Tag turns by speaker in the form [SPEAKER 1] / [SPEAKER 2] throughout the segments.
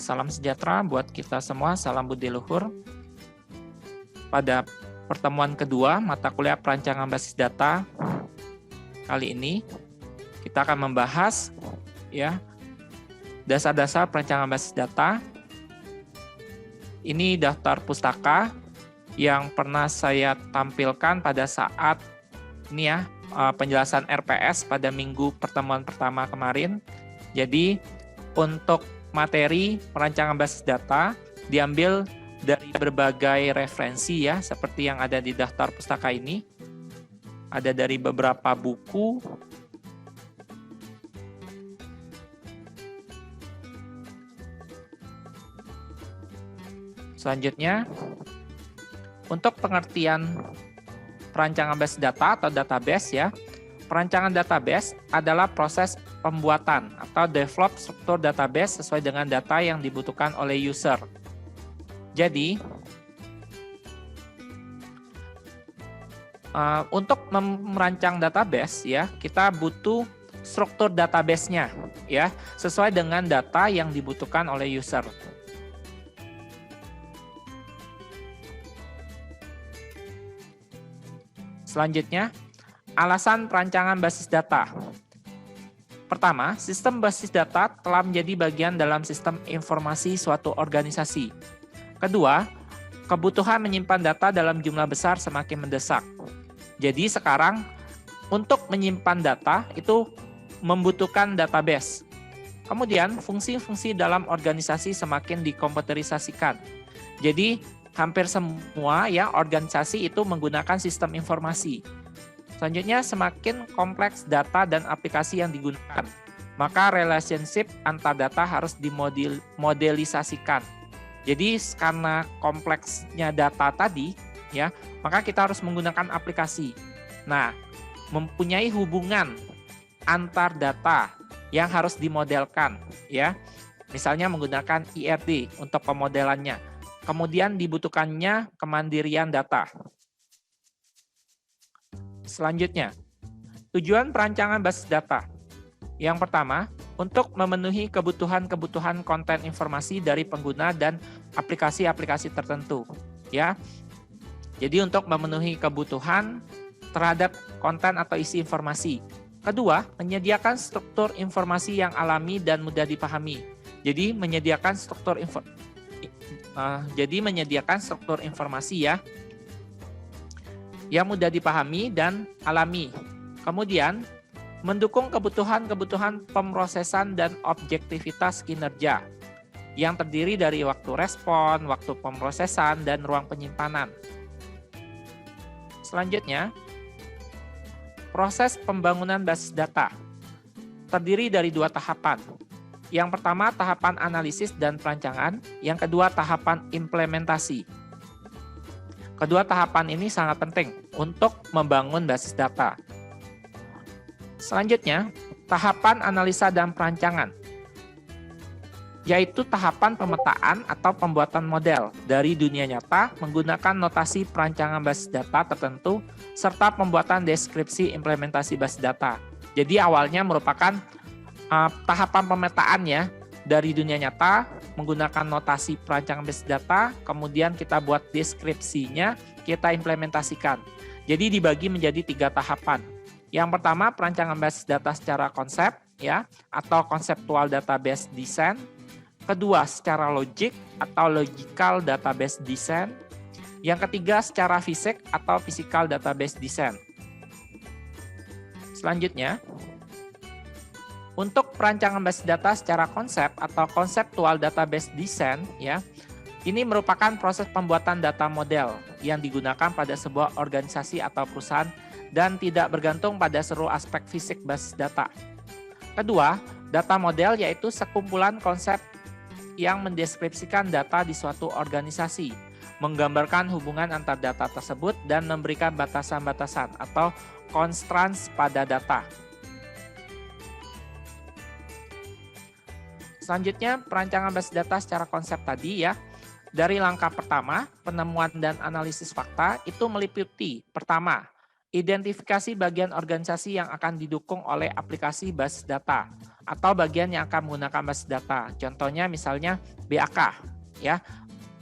[SPEAKER 1] salam sejahtera buat kita semua, salam budi luhur. Pada pertemuan kedua mata kuliah perancangan basis data kali ini kita akan membahas ya dasar-dasar perancangan basis data. Ini daftar pustaka yang pernah saya tampilkan pada saat ini ya penjelasan RPS pada minggu pertemuan pertama kemarin. Jadi untuk materi perancangan basis data diambil dari berbagai referensi ya, seperti yang ada di daftar pustaka ini. Ada dari beberapa buku, selanjutnya untuk pengertian perancangan basis data atau database ya. Perancangan database adalah proses pembuatan atau develop struktur database sesuai dengan data yang dibutuhkan oleh user. Jadi, untuk merancang database ya, kita butuh struktur database-nya ya, sesuai dengan data yang dibutuhkan oleh user. Selanjutnya, alasan perancangan basis data. Pertama, sistem basis data telah menjadi bagian dalam sistem informasi suatu organisasi. Kedua, kebutuhan menyimpan data dalam jumlah besar semakin mendesak. Jadi sekarang untuk menyimpan data itu membutuhkan database. Kemudian fungsi-fungsi dalam organisasi semakin dikomputerisasikan. Jadi hampir semua ya organisasi itu menggunakan sistem informasi. Selanjutnya, semakin kompleks data dan aplikasi yang digunakan, maka relationship antar data harus dimodelisasikan. Jadi karena kompleksnya data tadi, ya, maka kita harus menggunakan aplikasi. Nah, mempunyai hubungan antar data yang harus dimodelkan, ya. Misalnya menggunakan IRD untuk pemodelannya. Kemudian dibutuhkannya kemandirian data. Selanjutnya, tujuan perancangan basis data. Yang pertama, untuk memenuhi kebutuhan-kebutuhan konten informasi dari pengguna dan aplikasi-aplikasi tertentu. Ya, jadi untuk memenuhi kebutuhan terhadap konten atau isi informasi. Kedua, menyediakan struktur informasi yang alami dan mudah dipahami. Jadi menyediakan struktur informasi ya, yang mudah dipahami dan alami. Kemudian, mendukung kebutuhan-kebutuhan pemrosesan dan objektivitas kinerja yang terdiri dari waktu respon, waktu pemrosesan, dan ruang penyimpanan. Selanjutnya, proses pembangunan basis data terdiri dari dua tahapan. Yang pertama, tahapan analisis dan perancangan. Yang kedua, tahapan implementasi. Kedua tahapan ini sangat penting untuk membangun basis data. Selanjutnya, tahapan analisa dan perancangan, yaitu tahapan pemetaan atau pembuatan model dari dunia nyata menggunakan notasi perancangan basis data tertentu serta pembuatan deskripsi implementasi basis data. Jadi awalnya merupakan tahapan pemetaan ya dari dunia nyata menggunakan notasi perancangan basis data, kemudian kita buat deskripsinya, kita implementasikan. Jadi dibagi menjadi 3 tahapan. Yang pertama, perancangan basis data secara konsep ya atau conceptual database design. Kedua, secara logik atau logical database design. Yang ketiga, secara fisik atau physical database design. Selanjutnya, untuk perancangan basis data secara konsep atau conceptual database design ya, ini merupakan proses pembuatan data model yang digunakan pada sebuah organisasi atau perusahaan dan tidak bergantung pada seluruh aspek fisik basis data. Kedua, data model yaitu sekumpulan konsep yang mendeskripsikan data di suatu organisasi, menggambarkan hubungan antar data tersebut dan memberikan batasan-batasan atau constraints pada data. Selanjutnya, perancangan basis data secara konsep tadi ya. Dari langkah pertama, penemuan dan analisis fakta itu meliputi pertama, identifikasi bagian organisasi yang akan didukung oleh aplikasi basis data atau bagian yang akan menggunakan basis data. Contohnya misalnya BAK, ya.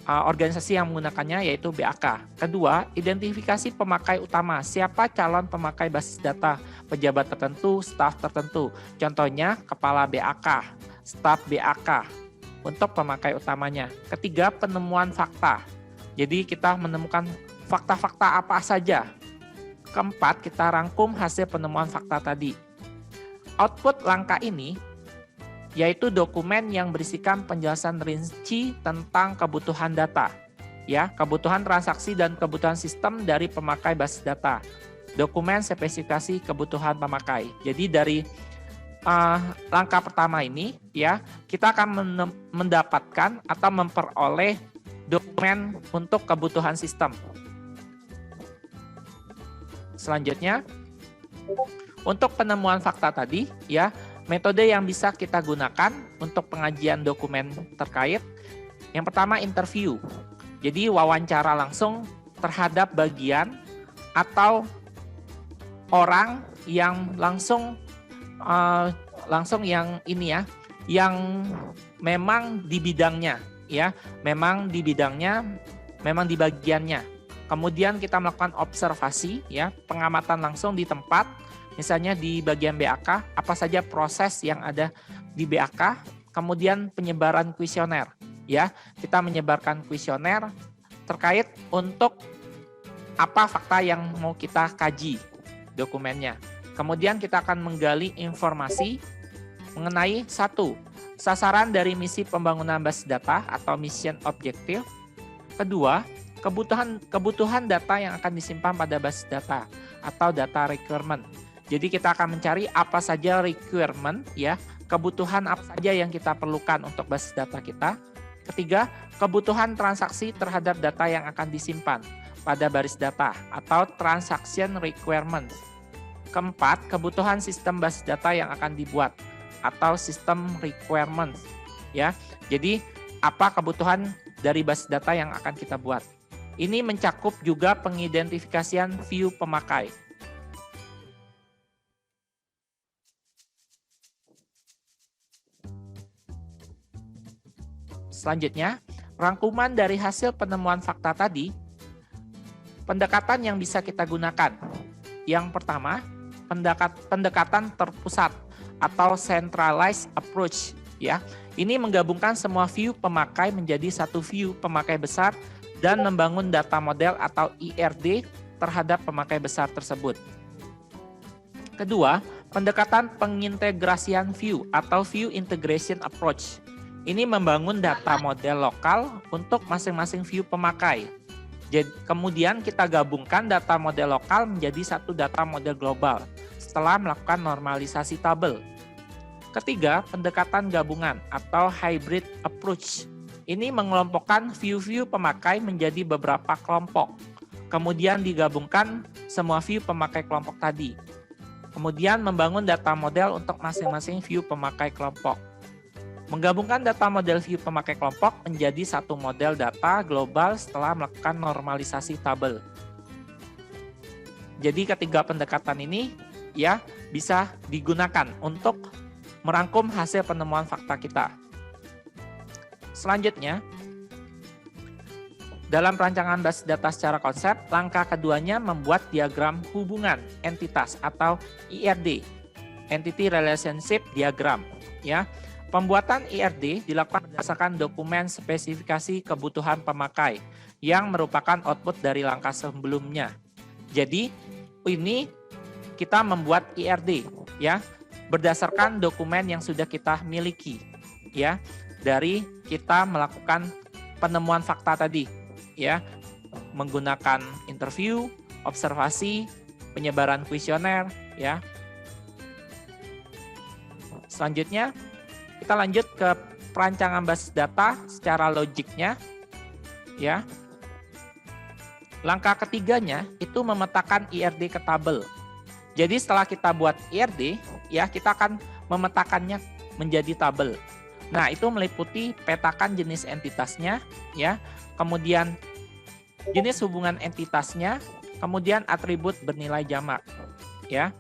[SPEAKER 1] Organisasi yang menggunakannya yaitu BAK. Kedua, identifikasi pemakai utama. Siapa calon pemakai basis data? Pejabat tertentu, staf tertentu. Contohnya kepala BAK, staf BAK untuk pemakai utamanya. Ketiga, penemuan fakta. Jadi kita menemukan fakta-fakta apa saja. Keempat, kita rangkum hasil penemuan fakta tadi. Output langkah ini yaitu dokumen yang berisikan penjelasan rinci tentang kebutuhan data, ya, kebutuhan transaksi dan kebutuhan sistem dari pemakai basis data. Dokumen spesifikasi kebutuhan pemakai. Jadi dari langkah pertama ini, ya, kita akan mendapatkan atau memperoleh dokumen untuk kebutuhan sistem. Selanjutnya, untuk penemuan fakta tadi, ya, metode yang bisa kita gunakan untuk pengajian dokumen terkait. Yang pertama, interview. Jadi wawancara langsung terhadap bagian atau orang yang langsung yang ini ya, yang memang di bidangnya, ya, memang di bagiannya. Kemudian kita melakukan observasi, ya, pengamatan langsung di tempat, misalnya di bagian BAK, apa saja proses yang ada di BAK, kemudian penyebaran kuesioner, ya, kita menyebarkan kuesioner terkait untuk apa fakta yang mau kita kaji dokumennya. Kemudian kita akan menggali informasi mengenai satu, sasaran dari misi pembangunan basis data atau mission objective. Kedua, kebutuhan data yang akan disimpan pada basis data atau data requirement. Jadi kita akan mencari apa saja requirement, ya, kebutuhan apa saja yang kita perlukan untuk basis data kita. Ketiga, kebutuhan transaksi terhadap data yang akan disimpan pada basis data atau transaction requirement. Keempat, kebutuhan sistem basis data yang akan dibuat atau sistem requirement, ya. Jadi apa kebutuhan dari basis data yang akan kita buat. Ini mencakup juga pengidentifikasian view pemakai. Selanjutnya, rangkuman dari hasil penemuan fakta tadi, pendekatan yang bisa kita gunakan. Yang pertama, pendekatan terpusat atau centralized approach, ya. Ini menggabungkan semua view pemakai menjadi satu view pemakai besar dan membangun data model atau IRD terhadap pemakai besar tersebut. Kedua, pendekatan pengintegrasian view atau view integration approach. Ini membangun data model lokal untuk masing-masing view pemakai. Jadi, kemudian kita gabungkan data model lokal menjadi satu data model global setelah melakukan normalisasi tabel. Ketiga, pendekatan gabungan atau hybrid approach. Ini mengelompokkan view-view pemakai menjadi beberapa kelompok. Kemudian digabungkan semua view pemakai kelompok tadi. Kemudian membangun data model untuk masing-masing view pemakai kelompok. Menggabungkan data model view pemakai kelompok menjadi satu model data global setelah melakukan normalisasi tabel. Jadi ketiga pendekatan ini, ya, bisa digunakan untuk merangkum hasil penemuan fakta kita. Selanjutnya, dalam perancangan basis data secara konsep, langkah keduanya membuat diagram hubungan entitas atau IRD, Entity Relationship Diagram, ya. Pembuatan IRD dilakukan berdasarkan dokumen spesifikasi kebutuhan pemakai yang merupakan output dari langkah sebelumnya. Jadi, ini kita membuat IRD, ya, berdasarkan dokumen yang sudah kita miliki, ya, dari kita melakukan penemuan fakta tadi, ya, menggunakan interview, observasi, penyebaran kuesioner, ya. Selanjutnya, kita lanjut ke perancangan basis data secara logiknya, ya. Langkah ketiganya itu memetakan IRD ke tabel. Jadi setelah kita buat IRD, ya, kita akan memetakannya menjadi tabel. Nah, itu meliputi petakan jenis entitasnya, ya. Kemudian jenis hubungan entitasnya, kemudian atribut bernilai jamak, ya.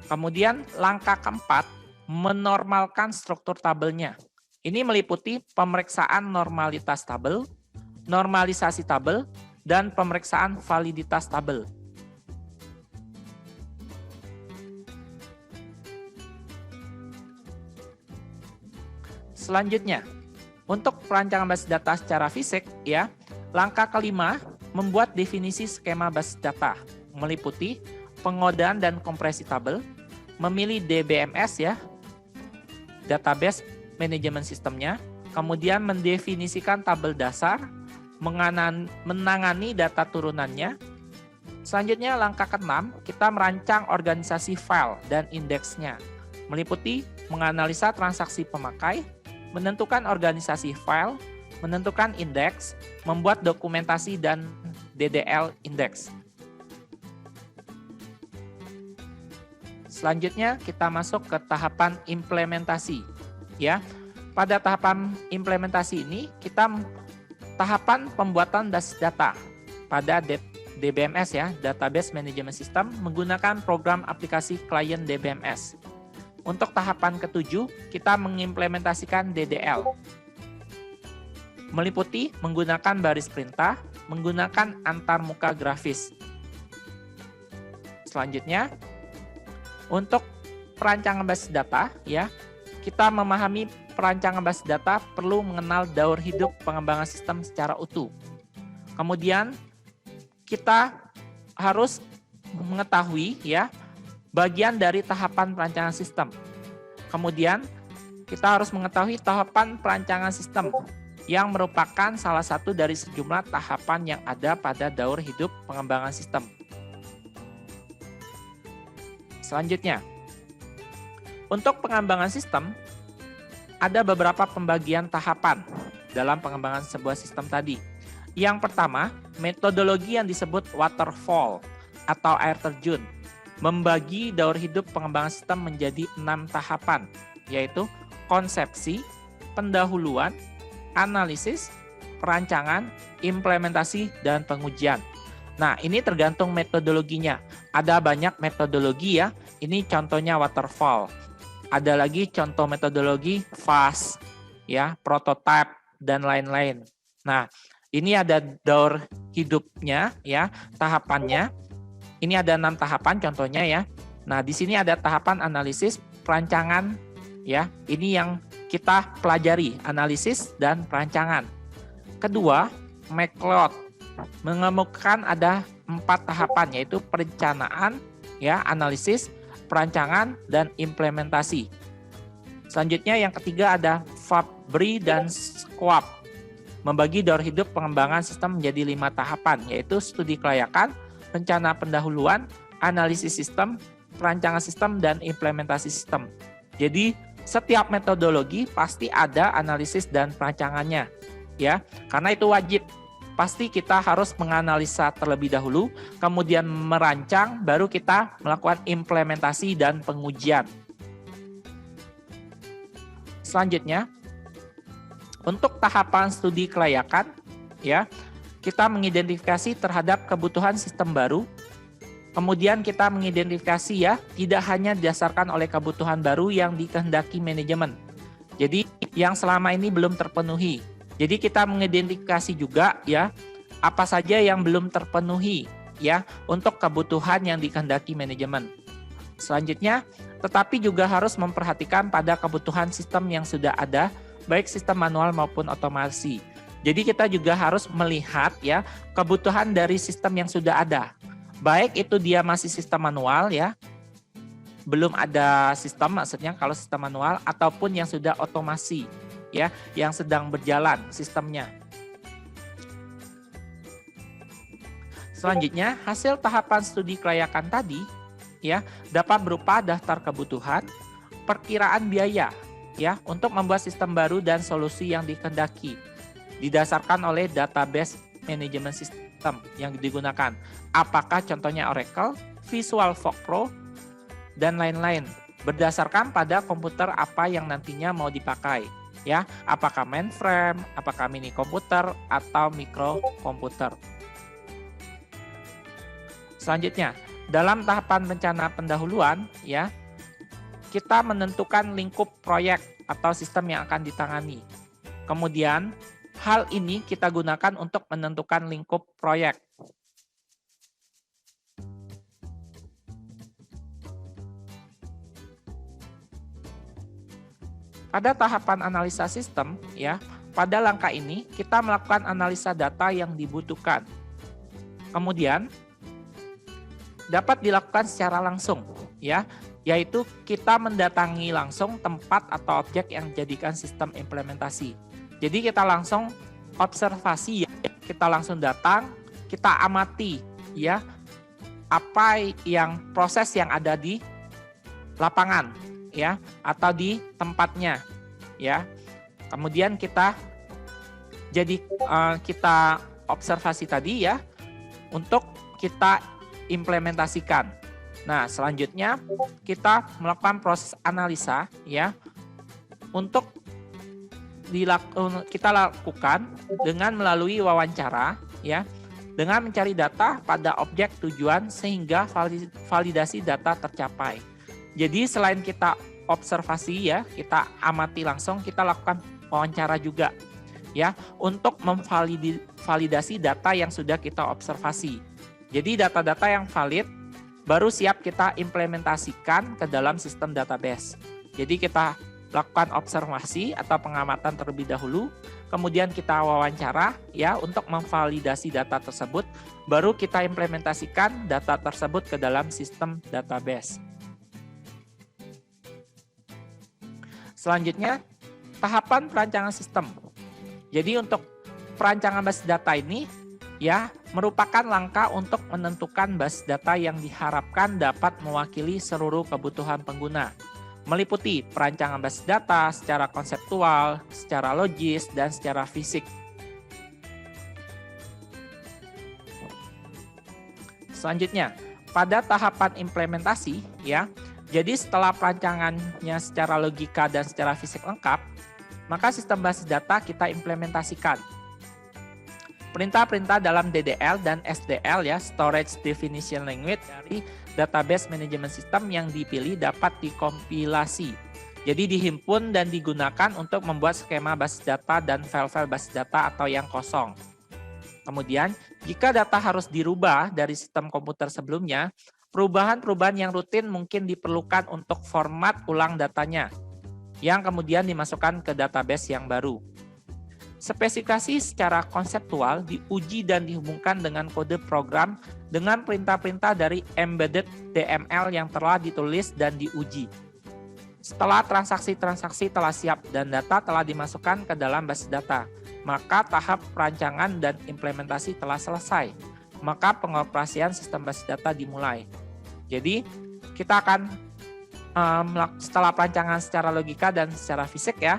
[SPEAKER 1] Kemudian langkah keempat, menormalkan struktur tabelnya. Ini meliputi pemeriksaan normalitas tabel, normalisasi tabel, dan pemeriksaan validitas tabel. Selanjutnya, untuk perancangan basis data secara fisik, ya, langkah kelima, membuat definisi skema basis data, meliputi pengodaan dan kompresi tabel, memilih DBMS, ya, database management sistemnya, kemudian mendefinisikan tabel dasar, menangani data turunannya. Selanjutnya, langkah keenam, kita merancang organisasi file dan indeksnya, meliputi menganalisa transaksi pemakai, menentukan organisasi file, menentukan indeks, membuat dokumentasi dan DDL indeks. Selanjutnya kita masuk ke tahapan implementasi, ya. Pada tahapan implementasi ini kita tahapan pembuatan basis data pada DBMS, ya, Database Management System, menggunakan program aplikasi klien DBMS. Untuk tahapan ketujuh, kita mengimplementasikan DDL. Meliputi menggunakan baris perintah, menggunakan antarmuka grafis. Selanjutnya, untuk perancangan basis data, ya, kita memahami perancangan basis data perlu mengenal daur hidup pengembangan sistem secara utuh. Kemudian, kita harus mengetahui, ya, bagian dari tahapan perancangan sistem. Kemudian, kita harus mengetahui tahapan perancangan sistem yang merupakan salah satu dari sejumlah tahapan yang ada pada daur hidup pengembangan sistem. Selanjutnya, untuk pengembangan sistem, ada beberapa pembagian tahapan dalam pengembangan sebuah sistem tadi. Yang pertama, metodologi yang disebut waterfall atau air terjun, membagi daur hidup pengembangan sistem menjadi 6 tahapan, yaitu konsepsi, pendahuluan, analisis, perancangan, implementasi, dan pengujian. Nah, ini tergantung metodologinya. Ada banyak metodologi, ya. Ini contohnya waterfall. Ada lagi contoh metodologi fast, ya, prototype, dan lain-lain. Nah, ini ada daur hidupnya, ya, tahapannya. Ini ada 6 tahapan contohnya, ya. Nah, di sini ada tahapan analisis, perancangan, ya. Ini yang kita pelajari, analisis dan perancangan. Kedua, McLeod mengemukakan ada 4 tahapan, yaitu perencanaan, ya, analisis, perancangan, dan implementasi. Selanjutnya yang ketiga ada Fabry dan Schwab membagi daur hidup pengembangan sistem menjadi 5 tahapan, yaitu studi kelayakan, rencana pendahuluan, analisis sistem, perancangan sistem, dan implementasi sistem. Jadi setiap metodologi pasti ada analisis dan perancangannya, ya. Karena itu wajib. Pasti kita harus menganalisa terlebih dahulu, kemudian merancang, baru kita melakukan implementasi dan pengujian. Selanjutnya, untuk tahapan studi kelayakan, ya, kita mengidentifikasi terhadap kebutuhan sistem baru. Kemudian kita mengidentifikasi, ya, tidak hanya didasarkan oleh kebutuhan baru yang dikehendaki manajemen. Jadi yang selama ini belum terpenuhi. Jadi kita mengidentifikasi juga, ya, apa saja yang belum terpenuhi, ya, untuk kebutuhan yang dikehendaki manajemen. Selanjutnya, tetapi juga harus memperhatikan pada kebutuhan sistem yang sudah ada, baik sistem manual maupun otomasi. Jadi kita juga harus melihat, ya, kebutuhan dari sistem yang sudah ada. Baik itu dia masih sistem manual, ya, belum ada sistem, maksudnya kalau sistem manual, ataupun yang sudah otomasi, ya, yang sedang berjalan sistemnya. Selanjutnya, hasil tahapan studi kelayakan tadi, ya, dapat berupa daftar kebutuhan, perkiraan biaya, ya, untuk membuat sistem baru dan solusi yang dikehendaki, didasarkan oleh database management system yang digunakan. Apakah contohnya Oracle, VisualFox Pro, dan lain-lain. Berdasarkan pada komputer apa yang nantinya mau dipakai, ya. Apakah mainframe, apakah mini komputer, atau mikrokomputer. Selanjutnya, dalam tahapan rencana pendahuluan, ya, kita menentukan lingkup proyek atau sistem yang akan ditangani. Kemudian, hal ini kita gunakan untuk menentukan lingkup proyek. Pada tahapan analisa sistem, ya, pada langkah ini kita melakukan analisa data yang dibutuhkan. Kemudian, dapat dilakukan secara langsung, ya, yaitu kita mendatangi langsung tempat atau objek yang dijadikan sistem implementasi. Jadi kita langsung observasi, ya, kita langsung datang, kita amati, ya, apa yang proses yang ada di lapangan, ya, atau di tempatnya, ya. Kemudian kita kita observasi tadi, ya, untuk kita implementasikan. Nah, selanjutnya kita melakukan proses analisa, ya, untuk kita lakukan dengan melalui wawancara, ya, dengan mencari data pada objek tujuan sehingga validasi data tercapai. Jadi selain kita observasi, ya, kita amati langsung, kita lakukan wawancara juga, ya, untuk memvalidasi data yang sudah kita observasi. Jadi data-data yang valid baru siap kita implementasikan ke dalam sistem database. Jadi kita lakukan observasi atau pengamatan terlebih dahulu, kemudian kita wawancara, ya, untuk memvalidasi data tersebut, baru kita implementasikan data tersebut ke dalam sistem database. Selanjutnya, tahapan perancangan sistem. Jadi untuk perancangan basis data ini, ya, merupakan langkah untuk menentukan basis data yang diharapkan dapat mewakili seluruh kebutuhan pengguna, meliputi perancangan basis data secara konseptual, secara logis, dan secara fisik. Selanjutnya, pada tahapan implementasi, ya, jadi setelah perancangannya secara logika dan secara fisik lengkap, maka sistem basis data kita implementasikan. Perintah-perintah dalam DDL dan SDL, ya, Storage Definition Language, dari Database Management System yang dipilih dapat dikompilasi. Jadi dihimpun dan digunakan untuk membuat skema basis data dan file-file basis data atau yang kosong. Kemudian, jika data harus dirubah dari sistem komputer sebelumnya, perubahan-perubahan yang rutin mungkin diperlukan untuk format ulang datanya, yang kemudian dimasukkan ke database yang baru. Spesifikasi secara konseptual diuji dan dihubungkan dengan kode program dengan perintah-perintah dari embedded DML yang telah ditulis dan diuji. Setelah transaksi-transaksi telah siap dan data telah dimasukkan ke dalam basis data, maka tahap perancangan dan implementasi telah selesai. Maka pengoperasian sistem basis data dimulai. Jadi kita akan setelah perancangan secara logika dan secara fisik, ya,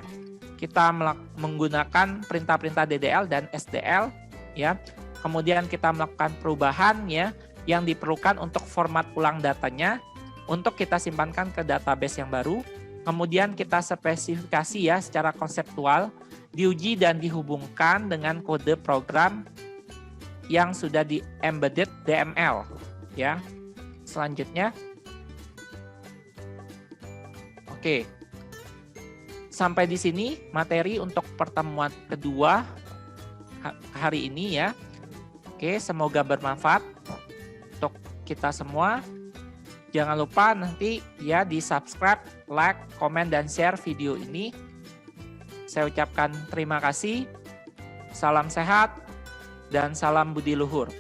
[SPEAKER 1] kita menggunakan perintah-perintah DDL dan SDL, ya. Kemudian kita melakukan perubahan, ya, yang diperlukan untuk format ulang datanya untuk kita simpankan ke database yang baru. Kemudian kita spesifikasi, ya, secara konseptual, diuji dan dihubungkan dengan kode program yang sudah di embedded DML, ya. Selanjutnya, oke. Sampai di sini materi untuk pertemuan kedua hari ini, ya. Oke, semoga bermanfaat untuk kita semua. Jangan lupa nanti, ya, di subscribe, like, komen, dan share video ini. Saya ucapkan terima kasih, salam sehat, dan salam budi luhur.